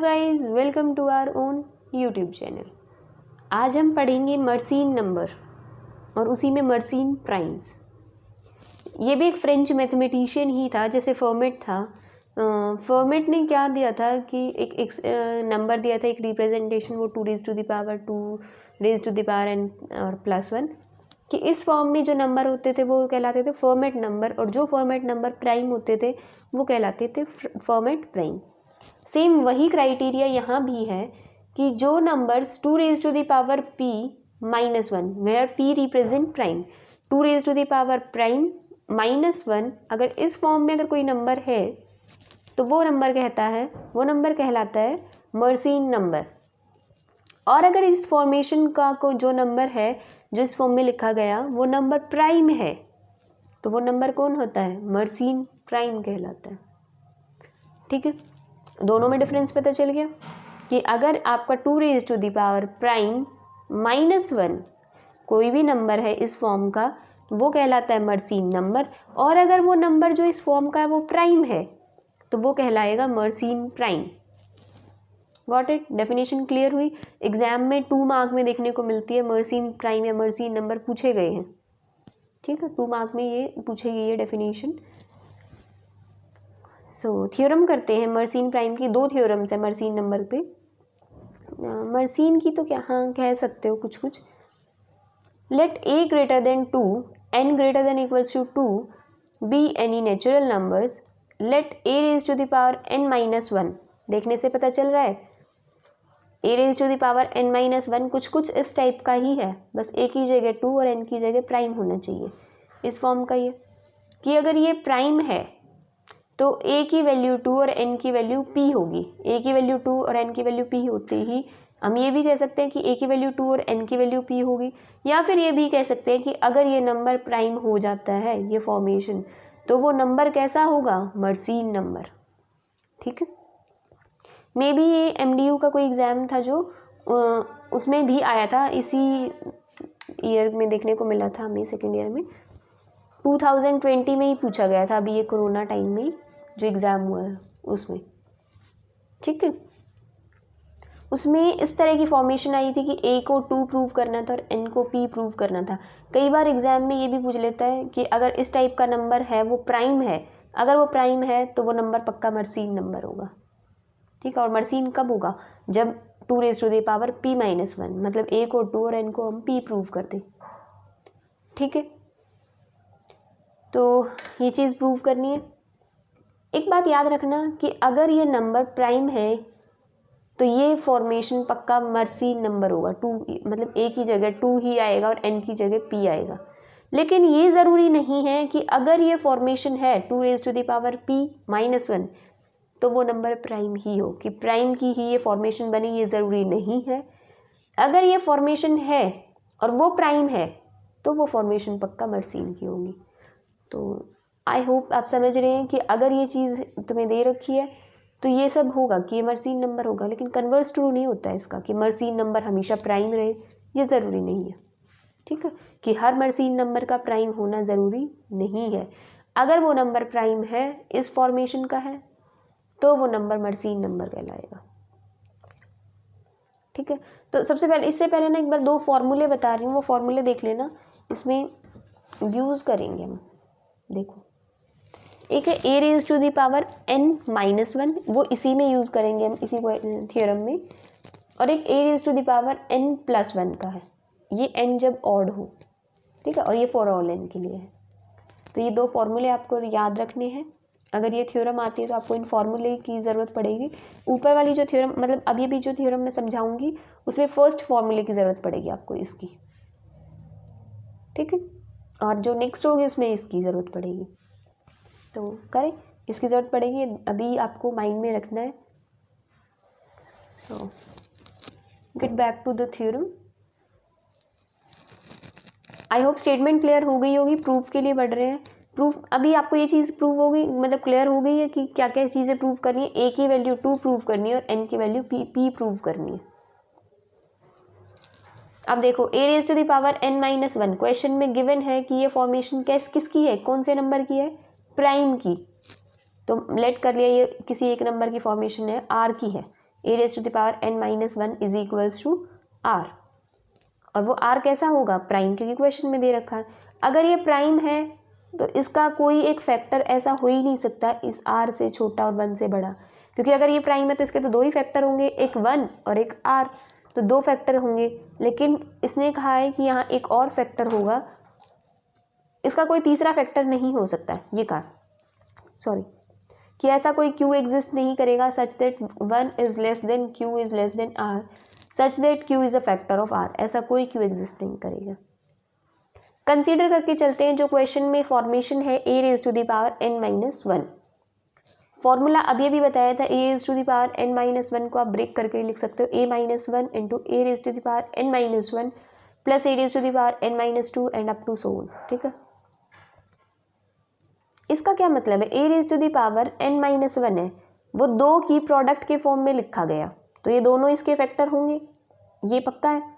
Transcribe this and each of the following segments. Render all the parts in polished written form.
Guys, welcome to our own YouTube channel. आज हम पढ़ेंगे मर्सीन नंबर और उसी में मर्सीन प्राइम्स। ये भी एक फ्रेंच मैथमेटिशियन ही था, जैसे फर्मेट था। फर्मेट ने क्या दिया था कि एक नंबर दिया था, एक रिप्रेजेंटेशन, वो 2 raised to the power 2 raised to the power n और +1, कि इस फॉर्म में जो नंबर होते थे वो कहलाते थे फर्मेट नंबर, और जो फर्मेट नंबर प्राइम होते थे वो कहलाते थे फर्मेट प्राइम। सेम वही क्राइटेरिया यहाँ भी है कि जो numbers 2 raised to the power p -1 where p represent prime, 2 raised to the power prime -1, अगर इस फॉर्म में अगर कोई नंबर है तो वो नंबर कहलाता है मर्सीन नंबर। और अगर इस फॉर्मेशन का कोई जो नंबर है जो इस फॉर्म में लिखा गया वो नंबर प्राइम है तो वो नंबर कौन होता है? मर्सीन प्राइम कहलाता है। ठीक है, दोनों में डिफरेंस पता चल गया कि अगर आपका 2 raised to the power prime -1 कोई भी नंबर है इस फॉर्म का वो कहलाता है मर्सीन नंबर, और अगर वो नंबर जो इस फॉर्म का है वो प्राइम है तो वो कहलाएगा Mersenne prime. Got it? Definition clear हुई। एग्जाम में 2 मार्क में देखने को मिलती है, मर्सीन प्राइम या मर्सीन नंबर पूछे गए हैं। ठीक है, 2 मार्क में ये पूछे गई है डेफिनेशन। सो थ्योरम करते हैं मर्सीन प्राइम की। 2 थ्योरम्स है मर्सीन नंबर पे। मर्सीन की तो क्या, हाँ कह सकते हो कुछ कुछ। Let a greater than 2 n greater than equals to 2 be any natural numbers, let a raised to the power n -1, देखने से पता चल रहा है a raised to the power n -1 कुछ कुछ इस टाइप का ही है, बस a की जगह 2 और n की जगह प्राइम होना चाहिए इस फॉर्म का। ये कि अगर ये प्राइम है तो a की वैल्यू 2 और n की वैल्यू p होगी। a की वैल्यू 2 और n की वैल्यू p होते ही हम ये भी कह सकते हैं कि a की वैल्यू 2 और n की वैल्यू p होगी, या फिर ये भी कह सकते हैं कि अगर ये नंबर प्राइम हो जाता है ये फॉर्मेशन तो वो नंबर कैसा होगा? मर्सीन नंबर। ठीक है, मे बी ये MDU का कोई एग्ज़ाम था जो उसमें भी आया था, इसी ईयर में देखने को मिला था हमें, सेकेंड ईयर में 2020 में ही पूछा गया था, अभी ये कोरोना टाइम में जो एग्ज़ाम हुआ है उसमें। ठीक है, उसमें इस तरह की फॉर्मेशन आई थी कि a को 2 प्रूव करना था और n को p प्रूव करना था। कई बार एग्जाम में ये भी पूछ लेता है कि अगर इस टाइप का नंबर है वो प्राइम है, अगर वो प्राइम है तो वो नंबर पक्का मर्सीन नंबर होगा। ठीक है, और मर्सीन कब होगा? जब 2 raised to the power p -1, मतलब a को 2 और n को हम p प्रूव कर दें। ठीक है, तो ये चीज़ प्रूव करनी है। एक बात याद रखना कि अगर ये नंबर प्राइम है तो ये फॉर्मेशन पक्का मर्सीन नंबर होगा। 2 मतलब a की जगह 2 ही आएगा और n की जगह p आएगा। लेकिन ये ज़रूरी नहीं है कि अगर ये फॉर्मेशन है 2 raised to the power p -1 तो वो नंबर प्राइम ही हो, कि प्राइम की ही ये फॉर्मेशन बने, ये ज़रूरी नहीं है। अगर ये फॉर्मेशन है और वो प्राइम है तो वो फॉर्मेशन पक्का मर्सीन की होगी। तो आई होप आप समझ रहे हैं कि अगर ये चीज़ तुम्हें दे रखी है तो ये सब होगा कि ये मर्सीन नंबर होगा, लेकिन कन्वर्स ट्रू नहीं होता है इसका कि मर्सीन नंबर हमेशा प्राइम रहे, ये ज़रूरी नहीं है। ठीक है, कि हर मर्सीन नंबर का प्राइम होना ज़रूरी नहीं है। अगर वो नंबर प्राइम है, इस फॉर्मेशन का है, तो वो नंबर मर्सीन नंबर कहलाएगा। ठीक है, तो सबसे पहले, इससे पहले ना एक बार 2 फॉर्मूले बता रही हूँ, वो फॉर्मूले देख लेना, इसमें यूज़ करेंगे हम। देखो, एक है a raised to the power n -1, वो इसी में यूज़ करेंगे हम, इसी थ्योरम में। और एक a raised to the power n +1 का है, ये n जब ऑड हो। ठीक है, और ये फॉर ऑल n के लिए है। तो ये 2 फॉर्मूले आपको याद रखने हैं। अगर ये थ्योरम आती है तो आपको इन फॉर्मूले की ज़रूरत पड़ेगी। ऊपर वाली जो थ्योरम, मतलब अभी भी जो थ्योरम मैं समझाऊंगी उसमें फर्स्ट फॉर्मूले की ज़रूरत पड़ेगी आपको इसकी। ठीक है, और जो नेक्स्ट होगी उसमें इसकी ज़रूरत पड़ेगी। तो करें, इसकी ज़रूरत पड़ेगी, अभी आपको माइंड में रखना है। So get back to the theorem. I hope statement clear हो गई होगी। प्रूफ के लिए बढ़ रहे हैं। प्रूफ अभी आपको ये चीज़ प्रूव हो गई, मतलब क्लियर हो गई है कि क्या क्या चीज़ें प्रूव करनी है। a की वैल्यू 2 प्रूव करनी है और n की वैल्यू p प्रूव करनी है। अब देखो, a raised to the power n -1 question में गिवन है कि ये फॉर्मेशन किसकी है, कौन से नंबर की है? प्राइम की। तो लेट कर लिया ये किसी एक नंबर की फॉर्मेशन है, r की है। A raise to the power n minus 1 is equals to r, और वो r कैसा होगा, प्राइम, क्योंकि क्वेश्चन में दे रखा है। अगर ये प्राइम है तो इसका कोई एक फैक्टर ऐसा हो ही नहीं सकता इस r से छोटा और 1 से बड़ा, क्योंकि अगर ये प्राइम है तो इसके तो दो ही फैक्टर होंगे, एक 1 और एक r, तो दो फैक्टर होंगे। लेकिन इसने कहा है कि यहाँ एक और फैक्टर होगा, इसका कोई तीसरा फैक्टर नहीं हो सकता, ये कहा सॉरी कि ऐसा कोई q एग्जिस्ट नहीं करेगा such that 1 is less than q is less than r, such that q is a factor of r, ऐसा कोई q एग्जिस्ट नहीं करेगा। कंसीडर करके चलते हैं जो क्वेश्चन में फॉर्मेशन है a raise to the power n minus 1। Formula अभी अभी बताया था, a raise to the power n minus 1 को आप ब्रेक करके लिख सकते हो, a minus 1 into a raise to the power n minus 1 plus a raise to the power n minus 2 and up to so on. ठीक है, इसका क्या मतलब है, a raise to the power n minus 1 है, वो दो की प्रोडक्ट के फॉर्म में लिखा गया, तो ये दोनों इसके फैक्टर होंगे, ये पक्का है।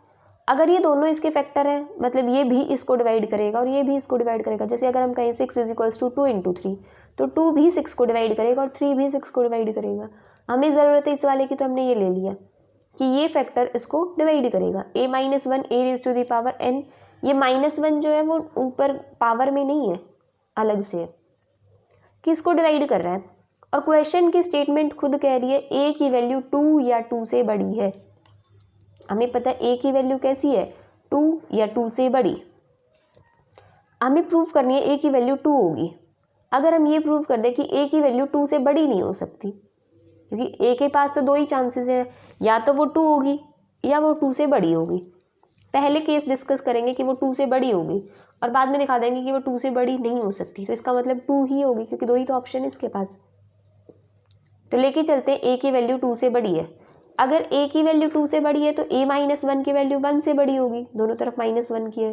अगर ये दोनों इसके फैक्टर हैं मतलब ये भी इसको डिवाइड करेगा और ये भी इसको डिवाइड करेगा। जैसे अगर हम कहें 6 इज इक्वल्स टू 2 इंटू 3, तो 2 भी 6 को डिवाइड करेगा और 3 भी 6 को डिवाइड करेगा। हमें ज़रूरत है इस वाले की, तो हमने ये ले लिया कि ये फैक्टर इसको डिवाइड करेगा। a minus 1 a raise to the power n, ये माइनस 1 जो है वो ऊपर पावर में नहीं है, अलग से है, कि इसको डिवाइड कर रहा है। और क्वेश्चन की स्टेटमेंट खुद कह रही है a की वैल्यू 2 या 2 से बड़ी है। हमें पता है a की वैल्यू कैसी है, 2 या 2 से बड़ी। हमें प्रूव करनी है a की वैल्यू 2 होगी। अगर हम ये प्रूव कर दें कि a की वैल्यू 2 से बड़ी नहीं हो सकती, क्योंकि a के पास तो दो ही चांसेस हैं, या तो वो 2 होगी या वो 2 से बड़ी होगी। पहले केस डिस्कस करेंगे कि वो 2 से बड़ी होगी और बाद में दिखा देंगे कि वो 2 से बड़ी नहीं हो सकती, तो इसका मतलब 2 ही होगी, क्योंकि दो ही तो ऑप्शन है इसके पास। तो लेके चलते हैं a की वैल्यू 2 से बड़ी है। अगर a की वैल्यू 2 से बड़ी है तो a माइनस 1 की वैल्यू 1 से बड़ी होगी, दोनों तरफ माइनस 1 की है,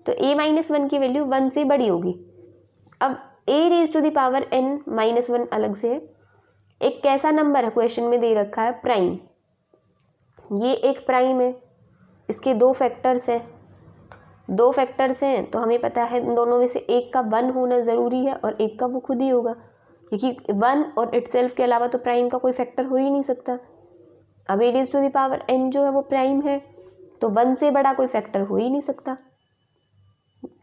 तो a माइनस 1 की वैल्यू 1 से बड़ी होगी। अब a raise to the power n minus 1 अलग से है, एक कैसा नंबर है क्वेश्चन में दे रखा है, प्राइम। ये एक प्राइम है, इसके दो फैक्टर्स हैं, दो फैक्टर्स हैं तो हमें पता है इन दोनों में से एक का 1 होना ज़रूरी है और एक का वो खुद ही होगा, क्योंकि 1 और इटसेल्फ के अलावा तो प्राइम का कोई फैक्टर हो ही नहीं सकता। अब a raise to the power n जो है वो प्राइम है, तो 1 से बड़ा कोई फैक्टर हो ही नहीं सकता।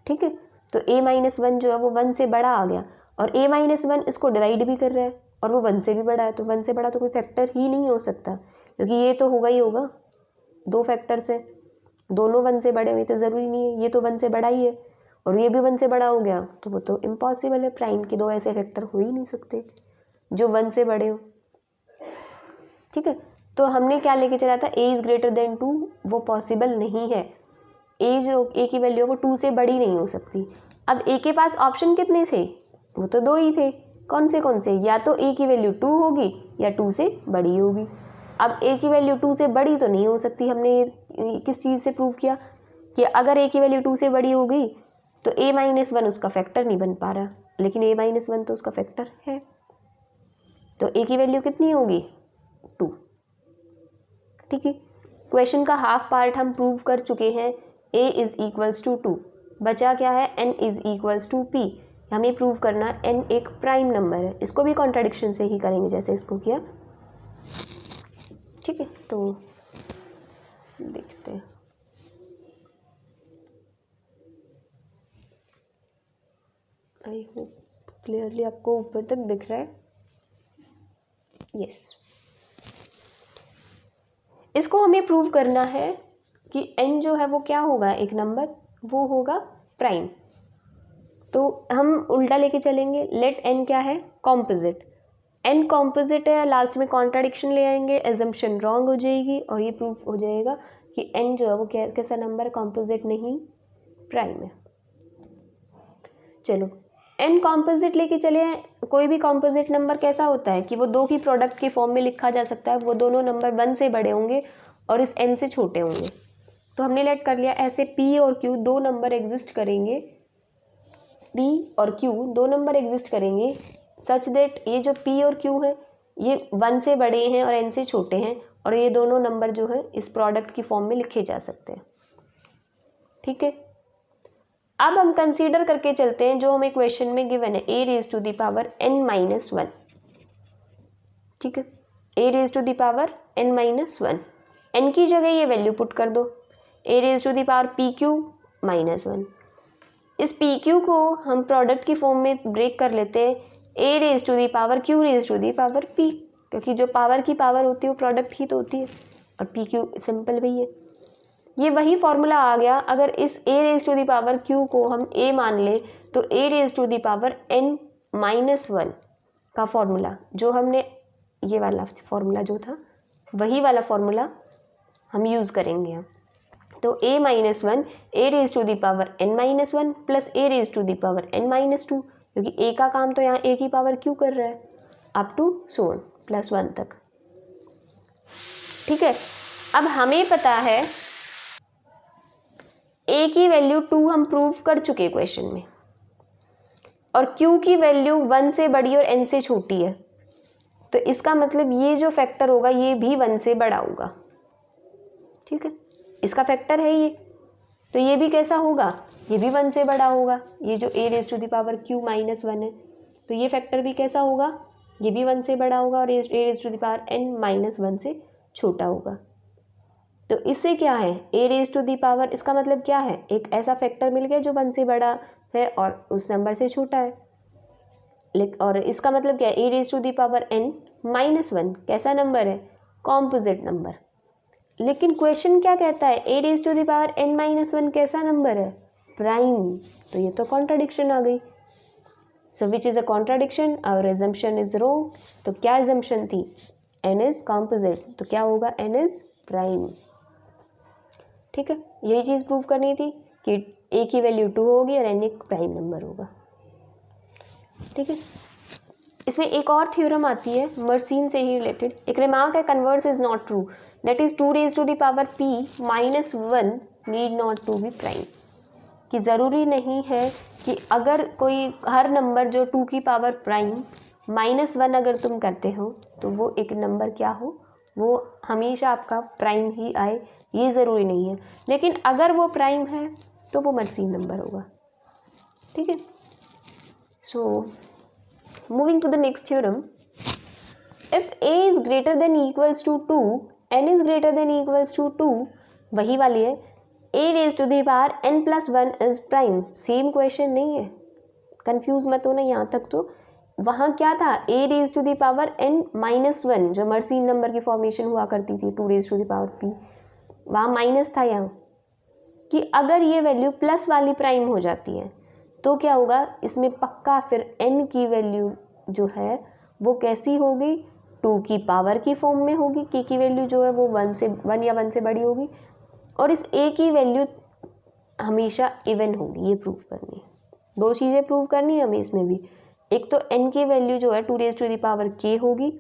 ठीक है, तो a माइनस 1 जो है वो 1 से बड़ा आ गया, और a माइनस 1 इसको डिवाइड भी कर रहा है और वो 1 से भी बड़ा है, तो 1 से बड़ा तो कोई फैक्टर ही नहीं हो सकता, क्योंकि ये तो होगा ही होगा, दो फैक्टर से दोनों 1 से बड़े हुए तो ज़रूरी नहीं है, ये तो 1 से बड़ा ही है और ये भी 1 से बड़ा हो गया, तो वो तो इम्पॉसिबल है, प्राइम के दो ऐसे फैक्टर हो ही नहीं सकते जो 1 से बड़े हो। ठीक है, तो हमने क्या लेके चला था, a इज़ ग्रेटर देन 2, वो पॉसिबल नहीं है, a की वैल्यू वो 2 से बड़ी नहीं हो सकती। अब a के पास ऑप्शन कितने थे, वो तो दो ही थे, कौन से, या तो a की वैल्यू 2 होगी या 2 से बड़ी होगी। अब a की वैल्यू 2 से बड़ी तो नहीं हो सकती, हमने किस चीज़ से प्रूव किया कि अगर a की वैल्यू 2 से बड़ी हो गई तो a माइनस 1 उसका फैक्टर नहीं बन पा रहा, लेकिन a माइनस 1 तो उसका फैक्टर है, तो a की वैल्यू कितनी होगी, 2। ठीक है, क्वेश्चन का हाफ पार्ट हम प्रूव कर चुके हैं, a इज़ इक्वल्स टू 2, बचा क्या है, n is equals to p। हमें प्रूव करना n एक प्राइम नंबर है, इसको भी कॉन्ट्राडिक्शन से ही करेंगे जैसे इसको किया। ठीक है, तो देखते हैं, आई होप क्लियरली आपको ऊपर तक दिख रहा है, यस। इसको हमें प्रूव करना है कि n जो है वो क्या होगा, एक नंबर, वो होगा प्राइम। तो हम उल्टा लेके चलेंगे, लेट n क्या है, कॉम्पोजिट, n कॉम्पोजिट है, लास्ट में कॉन्ट्राडिक्शन ले आएंगे, एजम्पशन रॉन्ग हो जाएगी और ये प्रूफ हो जाएगा कि n जो है वो कैसा नंबर, कॉम्पोजिट नहीं प्राइम है। चलो n कॉम्पोजिट लेके चले, कोई भी कॉम्पोजिट नंबर कैसा होता है कि वो दो की प्रोडक्ट के फॉर्म में लिखा जा सकता है, वो दोनों नंबर 1 से बड़े होंगे और इस n से छोटे होंगे। तो हमने लेट कर लिया ऐसे p और q दो नंबर एग्जिस्ट करेंगे, p और q दो नंबर एग्जिस्ट करेंगे सच दैट ये जो p और q है ये 1 से बड़े हैं और n से छोटे हैं, और ये दोनों नंबर जो है इस प्रोडक्ट की फॉर्म में लिखे जा सकते हैं। ठीक है, अब हम कंसीडर करके चलते हैं जो हमें क्वेश्चन में गिवन है, a raise to the power n minus 1। ठीक है, a raise to the power n minus one, n की जगह ये वैल्यू पुट कर दो, a raise to the power P Q minus one. इस पी क्यू को हम प्रोडक्ट की फॉर्म में ब्रेक कर लेते हैं, a raise to the power q raise to the power p, क्योंकि जो पावर की पावर होती है वो प्रोडक्ट ही तो होती है, और पी क्यू सिंपल वही है। ये वही फॉर्मूला आ गया। अगर इस a raise to the power q को हम a मान लें तो a raise to the power n minus one का फॉर्मूला, जो हमने ये वाला फॉर्मूला जो था वही वाला फॉर्मूला हम यूज़ करेंगे यहाँ। तो a minus one a raise to the power n minus one plus a raise to the power n minus two, क्योंकि a का काम तो यहाँ a की पावर q कर रहा है, up to so on plus one तक। ठीक है, अब हमें पता है a की वैल्यू 2 हम प्रूव कर चुके क्वेश्चन में, और q की वैल्यू 1 से बड़ी और n से छोटी है, तो इसका मतलब ये जो फैक्टर होगा ये भी 1 से बड़ा होगा। ठीक है, इसका फैक्टर है ये, तो ये भी कैसा होगा, ये भी 1 से बड़ा होगा। ये जो a raise to the power q minus one है, तो ये फैक्टर भी कैसा होगा, ये भी 1 से बड़ा होगा, और a raise to the power n minus one से छोटा होगा। तो इससे क्या है, a raise to the power, इसका मतलब क्या है, एक ऐसा फैक्टर मिल गया जो 1 से बड़ा है और उस नंबर से छोटा है। और इसका मतलब क्या है, a raise to the power n minus one कैसा नंबर है, कॉम्पोजिट नंबर। लेकिन क्वेश्चन क्या कहता है, a raise to the power n minus one कैसा नंबर है, प्राइम। तो ये तो कॉन्ट्राडिक्शन आ गई। So which is a contradiction, our assumption is wrong. तो क्या एजम्पशन थी, n इज कॉम्पोजिट, तो क्या होगा, n इज प्राइम। ठीक है, यही चीज़ प्रूव करनी थी कि a की वैल्यू 2 होगी और n एक प्राइम नंबर होगा। ठीक है, इसमें एक और थ्योरम आती है मर्सीन से ही रिलेटेड। एक रिमार्क है, converse is not true, that is 2 raise to the power p minus one need not to be prime. कि ज़रूरी नहीं है कि अगर कोई हर नंबर जो 2 की पावर प्राइम माइनस वन अगर तुम करते हो तो वो एक नंबर क्या हो, वो हमेशा आपका प्राइम ही आए, ये ज़रूरी नहीं है। लेकिन अगर वो प्राइम है तो वो मर्सीन नंबर होगा। ठीक है, सो moving to the next theorem, if a is greater than equals to 2, n is greater than equals to 2, वही वाली है, a raised to the power n plus 1 is prime। Same question नहीं है, कंफ्यूज मत होना यहाँ तक। तो वहाँ क्या था, a raised to the power n minus one, जो मर्सीन नंबर की फॉर्मेशन हुआ करती थी 2 raised to the power p, वहाँ माइनस था। यहाँ कि अगर ये वैल्यू प्लस वाली प्राइम हो जाती है तो क्या होगा, इसमें पक्का फिर n की वैल्यू जो है वो कैसी होगी, 2 की पावर की फॉर्म में होगी। k की वैल्यू जो है वो 1 या 1 से बड़ी होगी, और इस a की वैल्यू हमेशा इवन होगी। ये प्रूव करनी है, दो चीज़ें प्रूव करनी है हमें इसमें भी। एक तो n की वैल्यू जो है 2 raise to the power k होगी,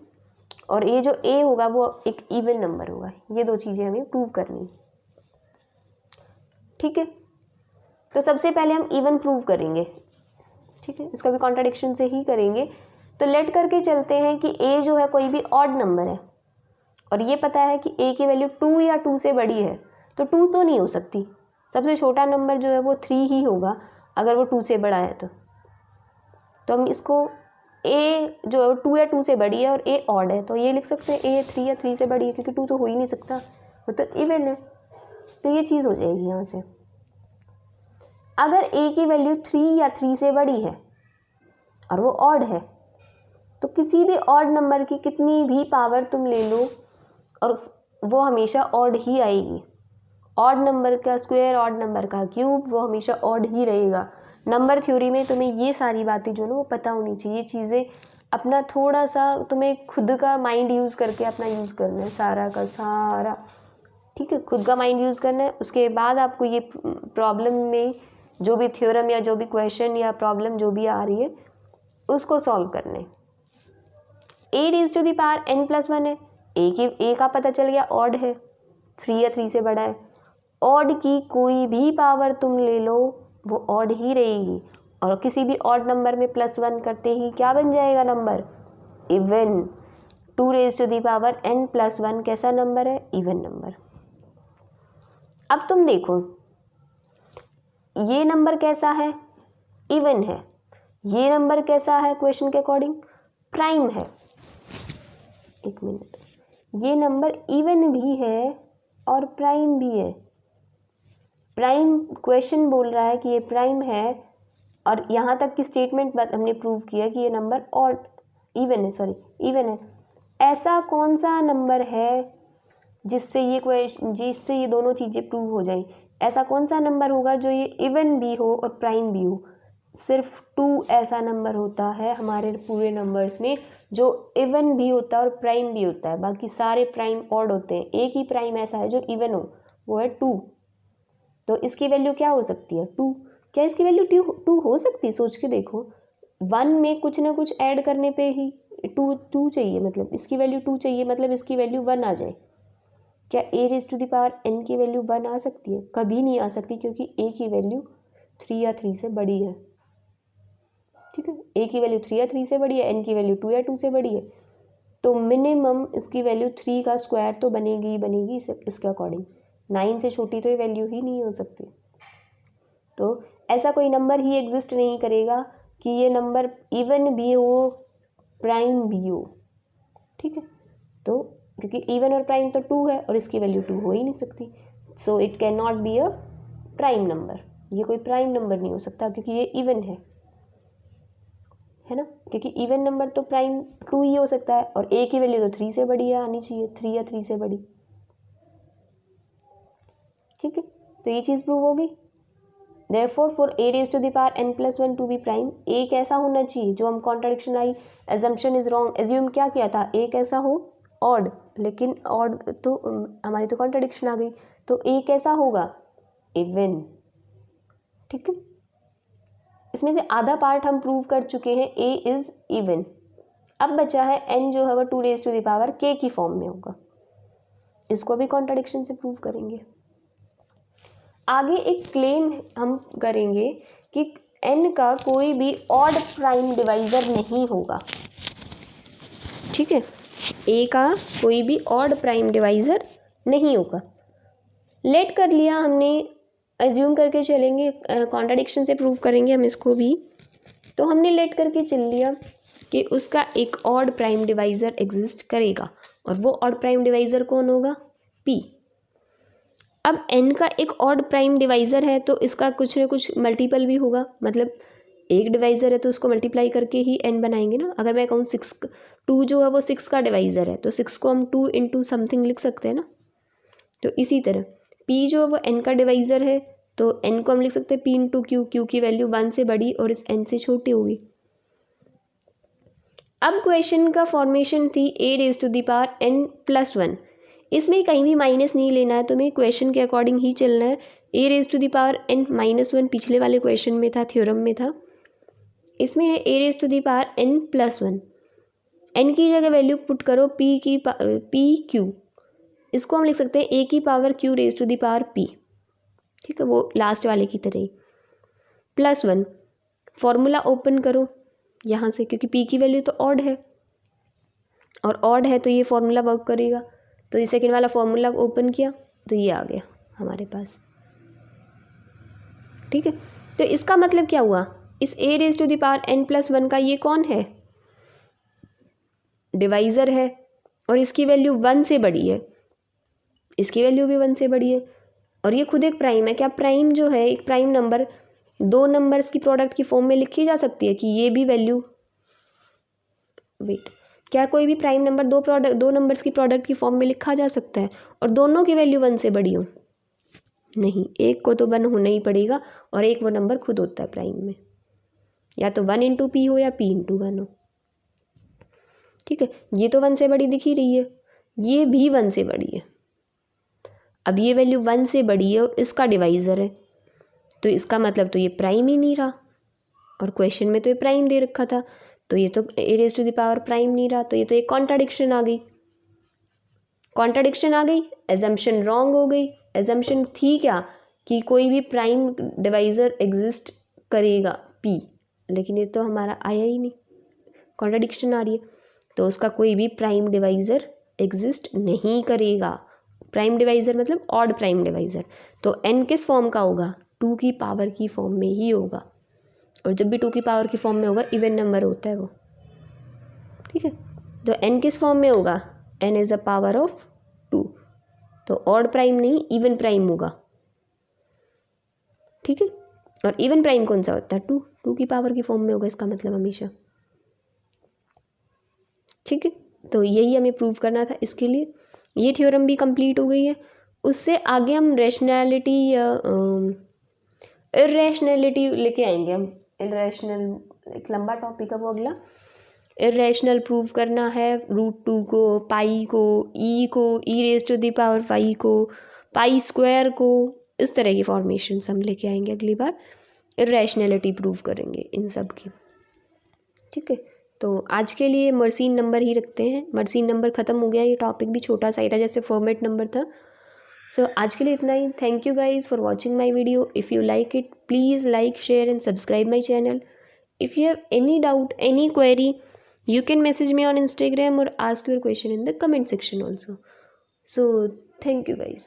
और ये जो a होगा वो एक इवन नंबर होगा। ये दो चीज़ें हमें प्रूव करनी है। ठीक है, तो सबसे पहले हम इवन प्रूव करेंगे। ठीक है, इसका भी कॉन्ट्राडिक्शन से ही करेंगे। तो लेट करके चलते हैं कि a जो है कोई भी ऑड नंबर है, और ये पता है कि a की वैल्यू 2 या 2 से बड़ी है, तो 2 तो नहीं हो सकती। सबसे छोटा नंबर जो है वो 3 ही होगा अगर वो 2 से बड़ा है तो हम इसको a जो है 2 या 2 से बड़ी है और a ऑड है, तो ये लिख सकते हैं a 3 या 3 से बड़ी है, क्योंकि 2 तो हो ही नहीं सकता, वो तो इवन है। तो ये चीज़ हो जाएगी यहाँ से। अगर a की वैल्यू 3 या 3 से बड़ी है और वो ऑड है, तो किसी भी ऑड नंबर की कितनी भी पावर तुम ले लो और वो हमेशा ऑड ही आएगी। ऑड नंबर का स्क्वायर, ऑड नंबर का क्यूब, वो हमेशा ऑड ही रहेगा। नंबर थ्योरी में तुम्हें ये सारी बातें जो ना वो पता होनी चाहिए। ये चीज़ें अपना थोड़ा सा तुम्हें खुद का माइंड यूज़ करके अपना यूज़ करना है, सारा का सारा। ठीक है, खुद का माइंड यूज़ करना है। उसके बाद आपको ये प्रॉब्लम में जो भी थ्योरम या जो भी क्वेश्चन या प्रॉब्लम जो भी आ रही है उसको सॉल्व करने। a raise to the power n plus one है, a का पता चल गया ऑड है, 3 या 3 से बड़ा है। ऑड की कोई भी पावर तुम ले लो वो ऑड ही रहेगी, और किसी भी ऑड नंबर में +1 करते ही क्या बन जाएगा number, even. 2 raise to the power n plus 1 कैसा नंबर है, इवन नंबर। अब तुम देखो ये नंबर कैसा है, इवन है। ये नंबर कैसा है क्वेश्चन के अकॉर्डिंग, प्राइम है। एक मिनट, ये नंबर इवन भी है और प्राइम भी है। प्राइम क्वेश्चन बोल रहा है कि ये प्राइम है, और यहाँ तक की स्टेटमेंट हमने प्रूव किया कि ये नंबर और इवन है। ऐसा कौन सा नंबर है जिससे ये दोनों चीज़ें प्रूव हो जाएं? ऐसा कौन सा नंबर होगा जो ये इवन भी हो और प्राइम भी हो? सिर्फ 2 ऐसा नंबर होता है हमारे पूरे नंबर्स में जो इवन भी होता है और प्राइम भी होता है, बाकी सारे प्राइम ऑड होते हैं। एक ही प्राइम ऐसा है जो इवन हो, वो है 2। तो इसकी वैल्यू क्या हो सकती है? 2। क्या इसकी वैल्यू 2 हो सकती है? सोच के देखो, 1 में कुछ ना कुछ ऐड करने पे ही 2 चाहिए, मतलब इसकी वैल्यू 2 चाहिए, मतलब इसकी वैल्यू 1 आ जाए। क्या a⁴n की वैल्यू 1 आ सकती है? कभी नहीं आ सकती, क्योंकि a की वैल्यू 3 या 3 से बड़ी है। ठीक है, a की वैल्यू 3 या 3 से बड़ी है, n की वैल्यू 2 या 2 से बड़ी है, तो मिनिमम इसकी वैल्यू 3 का स्क्वायर तो बनेगी ही बनेगी इसके अकॉर्डिंग। 9 से छोटी तो ये वैल्यू ही नहीं हो सकती। तो ऐसा कोई नंबर ही एग्जिस्ट नहीं करेगा कि ये नंबर इवन भी हो प्राइम भी हो। ठीक है, तो क्योंकि इवन और प्राइम तो 2 है और इसकी वैल्यू 2 हो ही नहीं सकती, so it can not be a prime number. ये कोई प्राइम नंबर नहीं हो सकता क्योंकि ये इवन है ना, क्योंकि इवन नंबर तो प्राइम 2 ही हो सकता है, और a की वैल्यू तो 3 से बड़ी है, आनी चाहिए 3 या 3 से बड़ी। ठीक है, तो ये चीज़ प्रूव होगी। Therefore for a⁴n+1 to be prime, a कैसा होना चाहिए? जो हम कॉन्ट्राडिक्शन आई, एजम्पशन इज रॉन्ग, एज्यूम क्या किया था? a कैसा हो? ऑड, लेकिन ऑड तो हमारी तो कॉन्ट्राडिक्शन आ गई, तो a कैसा होगा? इवन। ठीक है, इसमें से आधा पार्ट हम प्रूव कर चुके हैं, a इज इवन। अब बचा है n जो है वो 2⁴k की फॉर्म में होगा। इसको भी कॉन्ट्राडिक्शन से प्रूव करेंगे। आगे एक क्लेम हम करेंगे कि n का कोई भी ऑड प्राइम डिवाइज़र नहीं होगा। ठीक है, a का कोई भी ऑड प्राइम डिवाइज़र नहीं होगा। लेट कर लिया हमने, एज्यूम करके चलेंगे, कॉन्ट्राडिक्शन से प्रूव करेंगे हम इसको भी। तो हमने लेट करके चल लिया कि उसका एक ऑड प्राइम डिवाइज़र एग्जिस्ट करेगा, और वो ऑड प्राइम डिवाइज़र कौन होगा? p। अब n का एक ऑड प्राइम डिवाइज़र है तो इसका कुछ ना कुछ मल्टीपल भी होगा, मतलब एक डिवाइज़र है तो उसको मल्टीप्लाई करके ही n बनाएंगे ना। अगर मैं कहूँ 2 जो है वो 6 का डिवाइज़र है तो 6 को हम 2 इंटू समथिंग लिख सकते हैं ना। तो इसी तरह p जो है वो n का डिवाइज़र है तो n को हम लिख सकते हैं p इंटू q की वैल्यू 1 से बड़ी और इस n से छोटी होगी। अब क्वेश्चन का फॉर्मेशन थी a⁴n+1, इसमें कहीं भी माइनस नहीं लेना है, तुम्हें क्वेश्चन के अकॉर्डिंग ही चलना है। a⁴n-1 पिछले वाले क्वेश्चन में था, थ्योरम में था, इसमें है a⁴n+1। n की जगह वैल्यू पुट करो p/q, इसको हम लिख सकते हैं a⁴q⁴p। ठीक है, वो लास्ट वाले की तरह ही। +1 फॉर्मूला ओपन करो यहाँ से, क्योंकि p की वैल्यू तो ऑड है और ऑड है तो ये फॉर्मूला वर्क करेगा। तो ये सेकेंड वाला फॉर्मूला ओपन किया तो ये आ गया हमारे पास। ठीक है, तो इसका मतलब क्या हुआ? इस a⁴n+1 का ये कौन है? डिवाइज़र है, और इसकी वैल्यू 1 से बड़ी है, इसकी वैल्यू भी 1 से बड़ी है, और ये खुद एक प्राइम है। क्या प्राइम जो है, एक प्राइम नंबर 2 नंबर्स की प्रोडक्ट की फॉर्म में लिखी जा सकती है कि ये भी वैल्यू, वेट, क्या कोई भी प्राइम नंबर 2 नंबर्स की प्रोडक्ट की फॉर्म में लिखा जा सकता है और दोनों की वैल्यू 1 से बड़ी हो? नहीं, एक को तो 1 होना ही पड़ेगा, और एक वो नंबर खुद होता है प्राइम में, या तो 1 इंटू p हो या p इंटू 1 हो। ठीक है, ये तो 1 से बड़ी दिख ही रही है, ये भी 1 से बड़ी है। अब ये वैल्यू 1 से बड़ी है और इसका डिवाइज़र है, तो इसका मतलब तो ये प्राइम ही नहीं रहा, और क्वेश्चन में तो ये प्राइम दे रखा था, तो ये तो a⁴ प्राइम नहीं रहा, तो ये तो एक कॉन्ट्राडिक्शन आ गई। कॉन्ट्राडिक्शन आ गई, एजम्पशन रॉन्ग हो गई। एजम्पशन थी क्या? कि कोई भी प्राइम डिवाइज़र एग्जिस्ट करेगा p, लेकिन ये तो हमारा आया ही नहीं, कॉन्ट्राडिक्शन आ रही है, तो उसका कोई भी प्राइम डिवाइज़र एग्जिस्ट नहीं करेगा। प्राइम डिवाइज़र मतलब ऑड प्राइम डिवाइज़र, तो n किस फॉर्म का होगा? 2 की पावर की फॉर्म में ही होगा, और जब भी 2 की पावर की फॉर्म में होगा इवन नंबर होता है वो। ठीक है, तो n किस फॉर्म में होगा? n is a power of 2, तो ऑड प्राइम नहीं इवन प्राइम होगा, ठीक है। और इवन प्राइम कौन सा होता है, 2 की पावर की फॉर्म में होगा इसका मतलब हमेशा, ठीक है। तो यही हमें प्रूव करना था, इसके लिए ये थ्योरम भी कंप्लीट हो गई है। उससे आगे हम रैशनैलिटी या इर्रेशनैलिटी लेके आएंगे हम। इर्रेशनल एक लंबा टॉपिक है वो अगला। इर्रेशनल प्रूव करना है, √2 को, पाई को, e raise to the power pi को, पाई स्क्वायर को, इस तरह की फॉर्मेशंस हम लेके आएंगे अगली बार। इर्रेशनैलिटी प्रूव करेंगे इन सब की, ठीक है। तो आज के लिए मर्सीन नंबर ही रखते हैं, मर्सीन नंबर ख़त्म हो गया, ये टॉपिक भी छोटा सा ही था जैसे फॉर्मेट नंबर था। सो आज के लिए इतना ही। Thank you guys for watching my video. If you like it please like share and subscribe my channel. If you have any doubt any query you can message me on Instagram or ask your question in the comment section also. So thank you guys.